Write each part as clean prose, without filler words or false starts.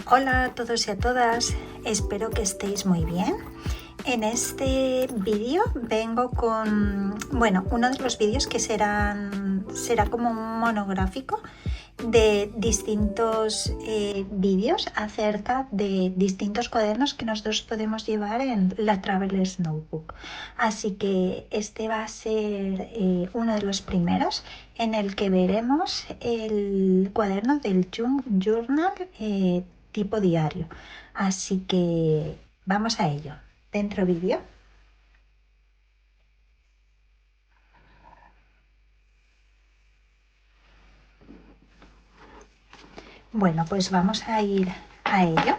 Hola a todos y a todas, espero que estéis muy bien. En este vídeo vengo con, uno de los vídeos que será como un monográfico de distintos vídeos acerca de distintos cuadernos que nosotros podemos llevar en la Traveler's Notebook. Así que este va a ser uno de los primeros en el que veremos el cuaderno del Journal tipo diario. Así que vamos a ello. Dentro vídeo. Bueno, pues vamos a ir a ello.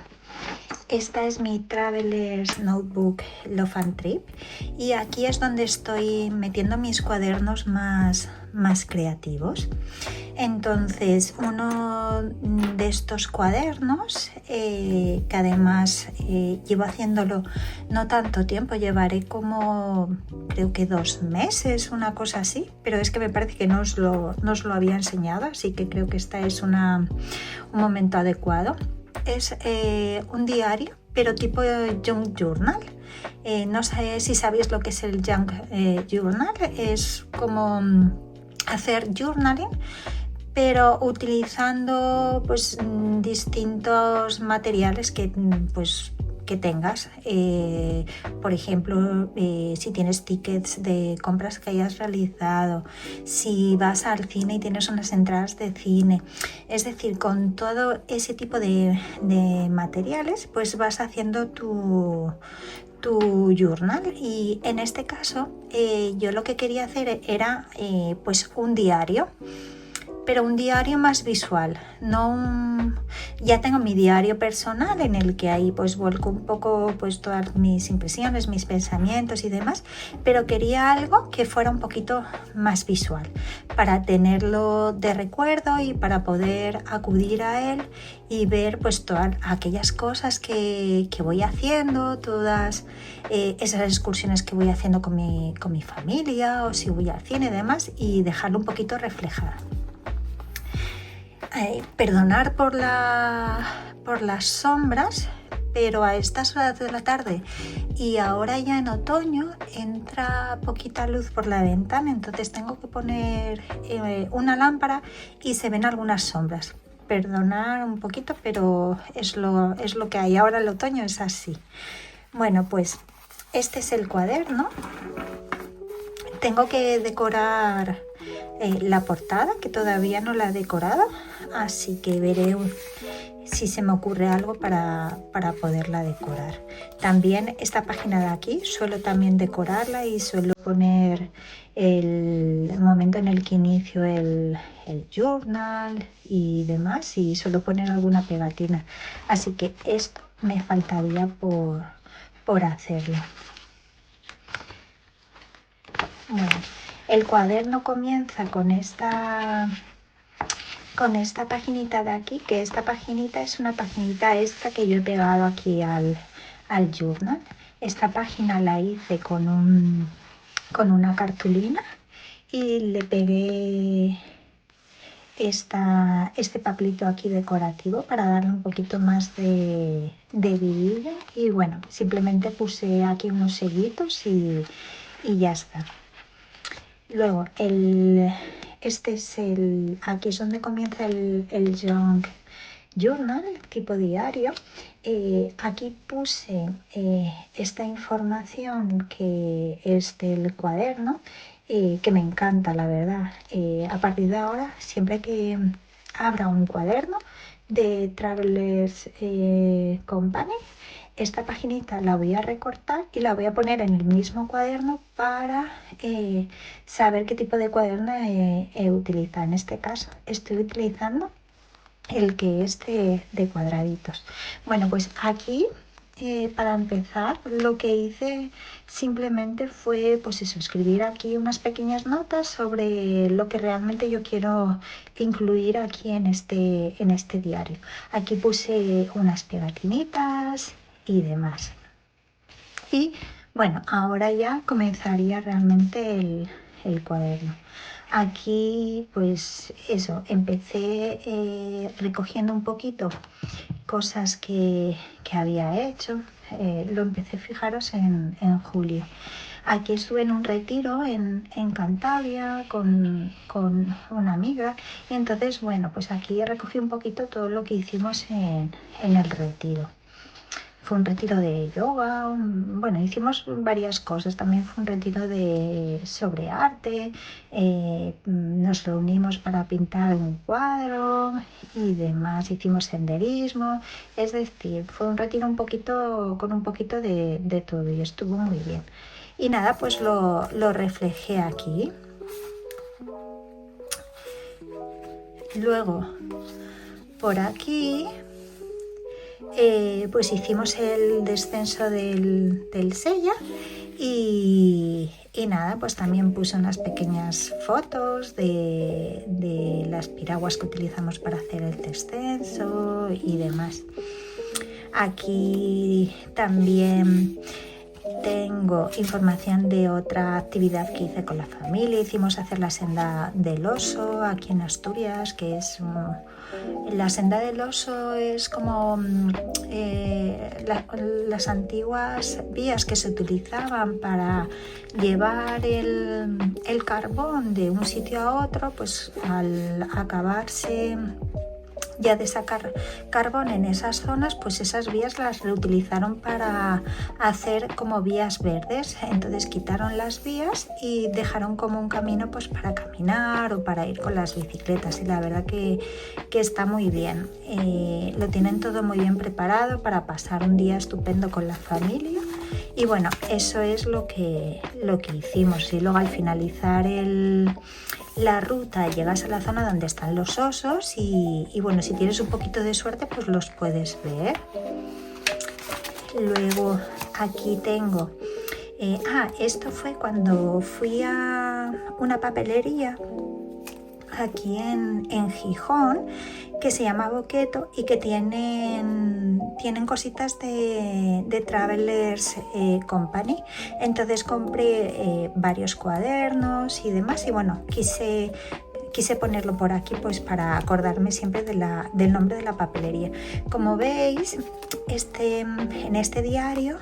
Esta es mi Traveler's Notebook Love and Trip y aquí es donde estoy metiendo mis cuadernos más creativos. Entonces, uno de estos cuadernos, que además llevo haciéndolo no tanto tiempo, llevaré como creo que 2 meses, una cosa así, pero es que me parece que no os lo había enseñado, así que creo que este es un momento adecuado. Es un diario, pero tipo junk journal. No sé si sabéis lo que es el junk journal. Es como hacer journaling, pero utilizando pues distintos materiales que tengas. Por ejemplo, si tienes tickets de compras que hayas realizado, si vas al cine y tienes unas entradas de cine, es decir, con todo ese tipo de materiales pues vas haciendo tu journal. Y en este caso yo lo que quería hacer era pues un diario, pero un diario más visual, ya tengo mi diario personal en el que ahí pues vuelco un poco pues todas mis impresiones, mis pensamientos y demás, pero quería algo que fuera un poquito más visual para tenerlo de recuerdo y para poder acudir a él y ver pues todas aquellas cosas que voy haciendo, todas esas excursiones que voy haciendo con mi familia, o si voy al cine y demás, y dejarlo un poquito reflejado. Perdonar por las sombras, pero a estas horas de la tarde y ahora ya en otoño entra poquita luz por la ventana, entonces tengo que poner una lámpara y se ven algunas sombras. Perdonar un poquito, pero es lo que hay. Ahora el otoño es así. Bueno, pues este es el cuaderno. Tengo que decorar la portada, que todavía no la he decorado, así que veré si se me ocurre algo para poderla decorar. También esta página de aquí suelo también decorarla y suelo poner el momento en el que inicio el journal y demás, y suelo poner alguna pegatina, así que esto me faltaría por hacerlo. Bueno, el cuaderno comienza con esta paginita de aquí, que esta paginita es una paginita extra que yo he pegado aquí al journal. Esta página la hice con una cartulina y le pegué este papelito aquí decorativo para darle un poquito más de vidilla, y bueno, simplemente puse aquí unos sellitos y ya está. Luego aquí es donde comienza el junk journal tipo diario. Aquí puse esta información que es del cuaderno, que me encanta, la verdad. A partir de ahora, siempre que abra un cuaderno de Travelers Company, esta paginita la voy a recortar y la voy a poner en el mismo cuaderno para saber qué tipo de cuaderno he utilizado. En este caso estoy utilizando el que es de cuadraditos. Bueno, pues aquí para empezar lo que hice simplemente fue pues eso, escribir aquí unas pequeñas notas sobre lo que realmente yo quiero incluir aquí en este diario. Aquí puse unas pegatinitas y demás. Y bueno, ahora ya comenzaría realmente el cuaderno. Aquí pues eso, empecé recogiendo un poquito cosas que había hecho. Lo empecé, fijaros, en julio. Aquí estuve en un retiro en Cantabria con una amiga y entonces, bueno, pues aquí recogí un poquito todo lo que hicimos en el retiro. Fue un retiro de yoga, bueno, hicimos varias cosas. También fue un retiro sobre arte, nos reunimos para pintar un cuadro y demás. Hicimos senderismo, es decir, fue un retiro con un poquito de todo y estuvo muy bien. Y nada, pues lo reflejé aquí. Luego, por aquí, pues hicimos el descenso del Sella y nada, pues también puse unas pequeñas fotos de las piraguas que utilizamos para hacer el descenso y demás. Aquí también tengo información de otra actividad que hice con la familia. Hicimos hacer la senda del oso aquí en Asturias, que es... La senda del oso es como las antiguas vías que se utilizaban para llevar el carbón de un sitio a otro, pues al acabarse ya de sacar carbón en esas zonas, pues esas vías las reutilizaron para hacer como vías verdes. Entonces quitaron las vías y dejaron como un camino pues para caminar o para ir con las bicicletas, y la verdad que está muy bien. Lo tienen todo muy bien preparado para pasar un día estupendo con la familia. Y bueno, eso es lo que hicimos. Y luego al finalizar la ruta llegas a la zona donde están los osos y bueno, si tienes un poquito de suerte pues los puedes ver. Luego aquí tengo... esto fue cuando fui a una papelería aquí en Gijón, que se llama Boqueto y que tienen cositas de Travelers Company. Entonces compré varios cuadernos y demás, y bueno, quise ponerlo por aquí pues para acordarme siempre del nombre de la papelería. Como veis, en este diario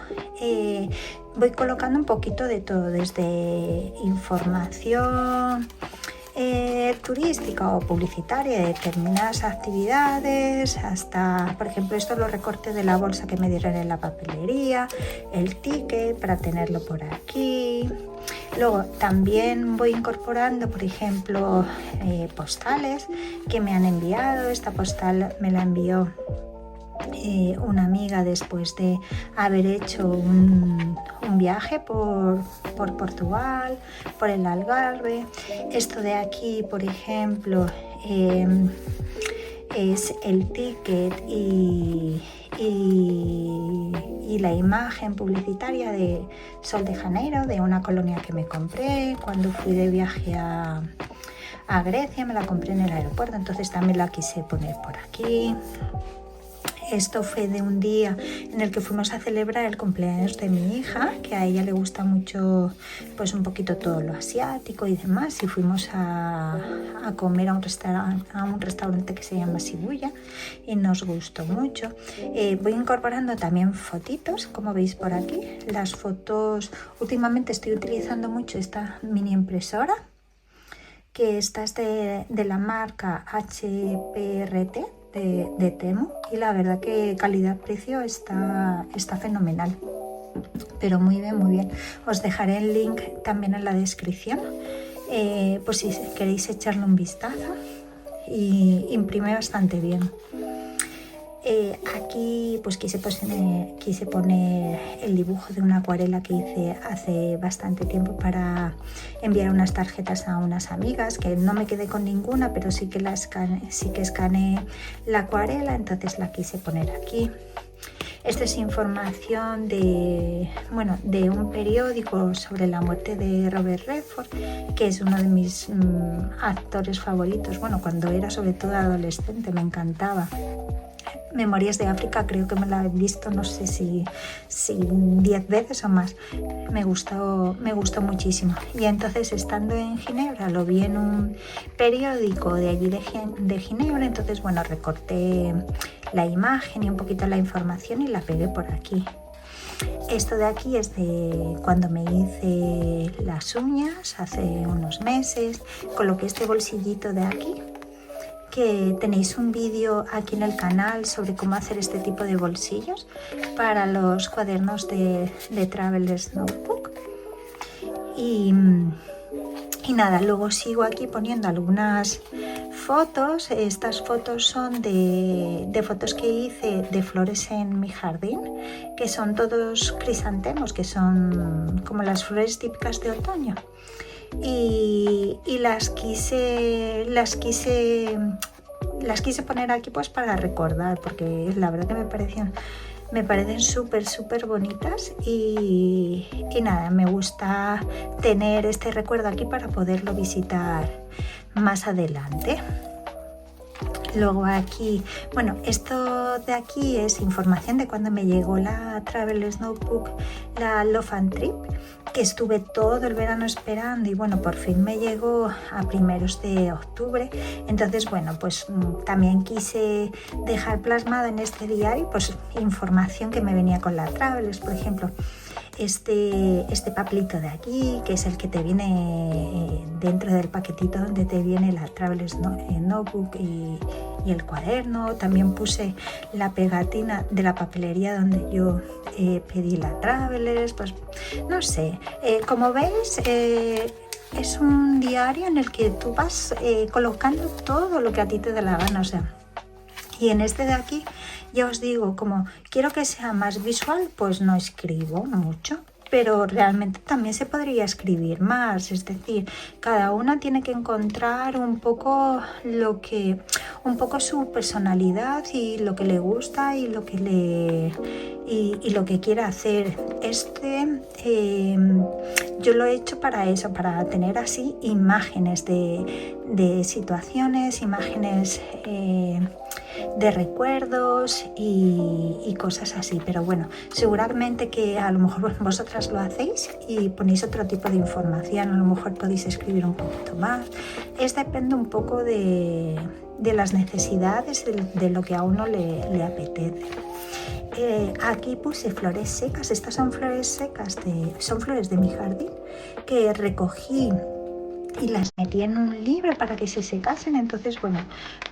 voy colocando un poquito de todo, desde información turística o publicitaria de determinadas actividades, hasta, por ejemplo, esto lo recorté de la bolsa que me dieron en la papelería, el ticket para tenerlo por aquí. Luego también voy incorporando, por ejemplo, postales que me han enviado. Esta postal me la envió una amiga después de haber hecho un viaje por Portugal, por el Algarve. Esto de aquí, por ejemplo, es el ticket y la imagen publicitaria de Sol de Janeiro, de una colonia que me compré cuando fui de viaje a Grecia. Me la compré en el aeropuerto, entonces también la quise poner por aquí. Esto fue de un día en el que fuimos a celebrar el cumpleaños de mi hija, que a ella le gusta mucho pues un poquito todo lo asiático y demás, y fuimos a comer a un restaurante que se llama Shibuya y nos gustó mucho. Voy incorporando también fotitos, como veis por aquí. Las fotos, últimamente estoy utilizando mucho esta mini impresora, que esta es de la marca HPRT de Temu, y la verdad que calidad-precio está fenomenal, pero muy bien, muy bien. Os dejaré el link también en la descripción, pues si queréis echarle un vistazo, y imprime bastante bien. Aquí pues quise poner el dibujo de una acuarela que hice hace bastante tiempo para enviar unas tarjetas a unas amigas, que no me quedé con ninguna, pero sí que escaneé la acuarela, entonces la quise poner aquí. Esta es información de un periódico sobre la muerte de Robert Redford, que es uno de mis actores favoritos. Bueno, cuando era sobre todo adolescente me encantaba. Memorias de África creo que me la he visto, no sé si 10 veces o más. Me gustó muchísimo. Y entonces, estando en Ginebra, lo vi en un periódico de allí de Ginebra. Entonces, bueno, recorté la imagen y un poquito la información y la pegué por aquí. Esto de aquí es de cuando me hice las uñas hace unos meses. Coloqué este bolsillito de aquí, que tenéis un vídeo aquí en el canal sobre cómo hacer este tipo de bolsillos para los cuadernos de Traveler's Notebook. Y nada, luego sigo aquí poniendo algunas fotos. Estas fotos son de fotos que hice de flores en mi jardín, que son todos crisantemos, que son como las flores típicas de otoño. Y las quise poner aquí pues para recordar, porque la verdad que me parecen súper bonitas y nada, me gusta tener este recuerdo aquí para poderlo visitar más adelante. Luego aquí, bueno, esto de aquí es información de cuando me llegó la Traveler's Notebook, la Love and Trip, que estuve todo el verano esperando y bueno, por fin me llegó a primeros de octubre. Entonces, bueno, pues también quise dejar plasmado en este diario pues información que me venía con la Travelers, por ejemplo. Este papelito de aquí, que es el que te viene dentro del paquetito donde te viene la Traveler's Notebook y el cuaderno. También puse la pegatina de la papelería donde yo pedí la Traveler's. Pues no sé, como veis, es un diario en el que tú vas colocando todo lo que a ti te dé la gana, o sea. Y en este de aquí, ya os digo, como quiero que sea más visual, pues no escribo mucho, pero realmente también se podría escribir más. Es decir, cada una tiene que encontrar un poco su personalidad y lo que le gusta y lo que lo que quiera hacer. Yo lo he hecho para eso, para tener así imágenes de situaciones, imágenes de recuerdos y cosas así. Pero bueno, seguramente que a lo mejor vosotras lo hacéis y ponéis otro tipo de información, a lo mejor podéis escribir un poquito más. Depende un poco de las necesidades, de lo que a uno le apetece. Aquí puse flores secas. Estas son flores secas, son flores de mi jardín que recogí y las metí en un libro para que se secasen. Entonces, bueno,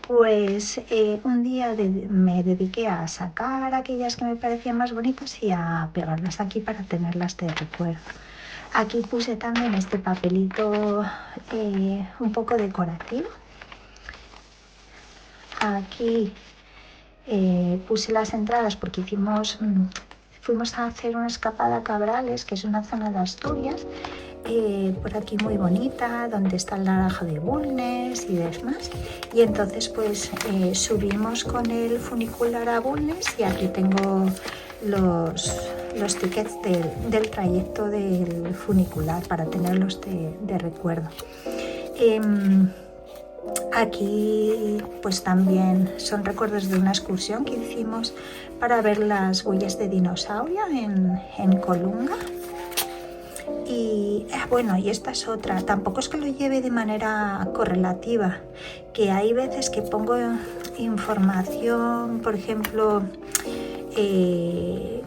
pues un día me dediqué a sacar aquellas que me parecían más bonitas y a pegarlas aquí para tenerlas de recuerdo. Aquí puse también este papelito un poco decorativo. Aquí puse las entradas porque fuimos a hacer una escapada a Cabrales, que es una zona de Asturias, por aquí muy bonita, donde está el naranjo de Bulnes y demás. Y entonces pues subimos con el funicular a Bulnes y aquí tengo los tickets del trayecto del funicular para tenerlos de recuerdo. Aquí pues también son recuerdos de una excursión que hicimos para ver las huellas de dinosaurio en Colunga. Y bueno, y esta es otra, tampoco es que lo lleve de manera correlativa, que hay veces que pongo información, por ejemplo,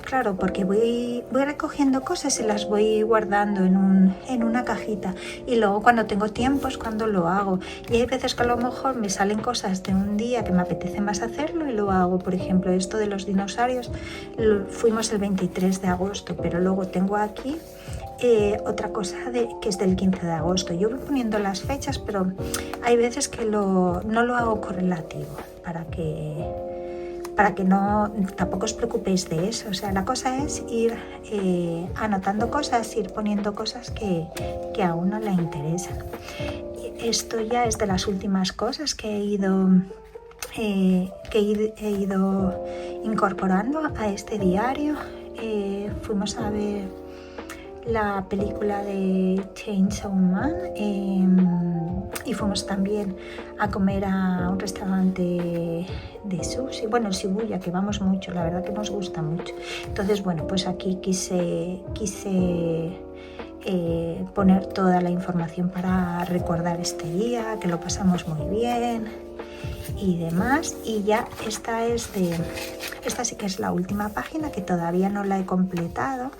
claro, porque voy recogiendo cosas y las voy guardando en una cajita y luego cuando tengo tiempo es cuando lo hago. Y hay veces que a lo mejor me salen cosas de un día que me apetece más hacerlo y lo hago. Por ejemplo, esto de los dinosaurios fuimos el 23 de agosto, pero luego tengo aquí otra cosa que es del 15 de agosto. Yo voy poniendo las fechas, pero hay veces que no lo hago correlativo para que no, tampoco os preocupéis de eso. O sea, la cosa es ir anotando cosas, ir poniendo cosas que a uno le interesan. Esto ya es de las últimas cosas que he ido incorporando a este diario. Fuimos a ver la película de Chainsaw Man, y fuimos también a comer a un restaurante de sushi, bueno, en Shibuya, que vamos mucho, la verdad que nos gusta mucho. Entonces, bueno, pues aquí quise poner toda la información para recordar este día, que lo pasamos muy bien y demás. Y ya esta sí que es la última página, que todavía no la he completado.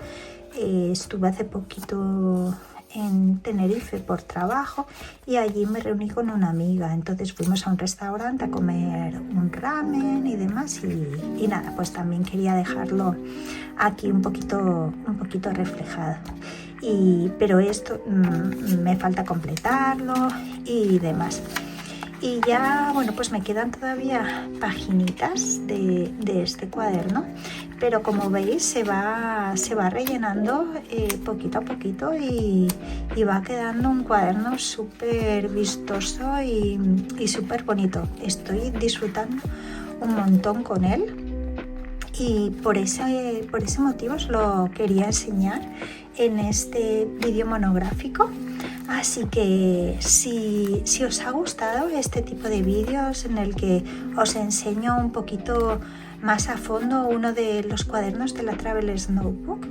Estuve hace poquito en Tenerife por trabajo y allí me reuní con una amiga, entonces fuimos a un restaurante a comer un ramen y demás, y nada, pues también quería dejarlo aquí un poquito reflejado. Pero esto me falta completarlo y demás. Y ya, bueno, pues me quedan todavía paginitas de este cuaderno, pero como veis se va rellenando poquito a poquito y va quedando un cuaderno súper vistoso y súper bonito. Estoy disfrutando un montón con él y por ese motivo os lo quería enseñar en este vídeo monográfico. Así que si os ha gustado este tipo de vídeos en el que os enseño un poquito más a fondo uno de los cuadernos de la Traveler's Notebook,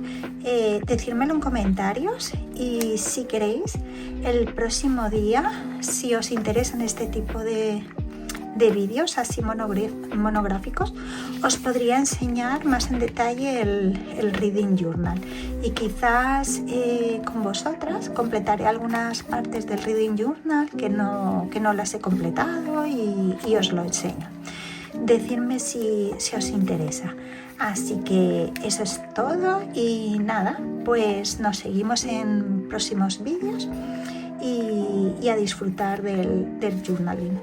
decírmelo en comentarios, y si queréis el próximo día, si os interesan este tipo de vídeos así monográficos, os podría enseñar más en detalle el Reading Journal, y quizás con vosotras completaré algunas partes del Reading Journal que no las he completado y os lo enseño. Decidme si os interesa. Así que eso es todo y nada, pues nos seguimos en próximos vídeos y a disfrutar del journaling.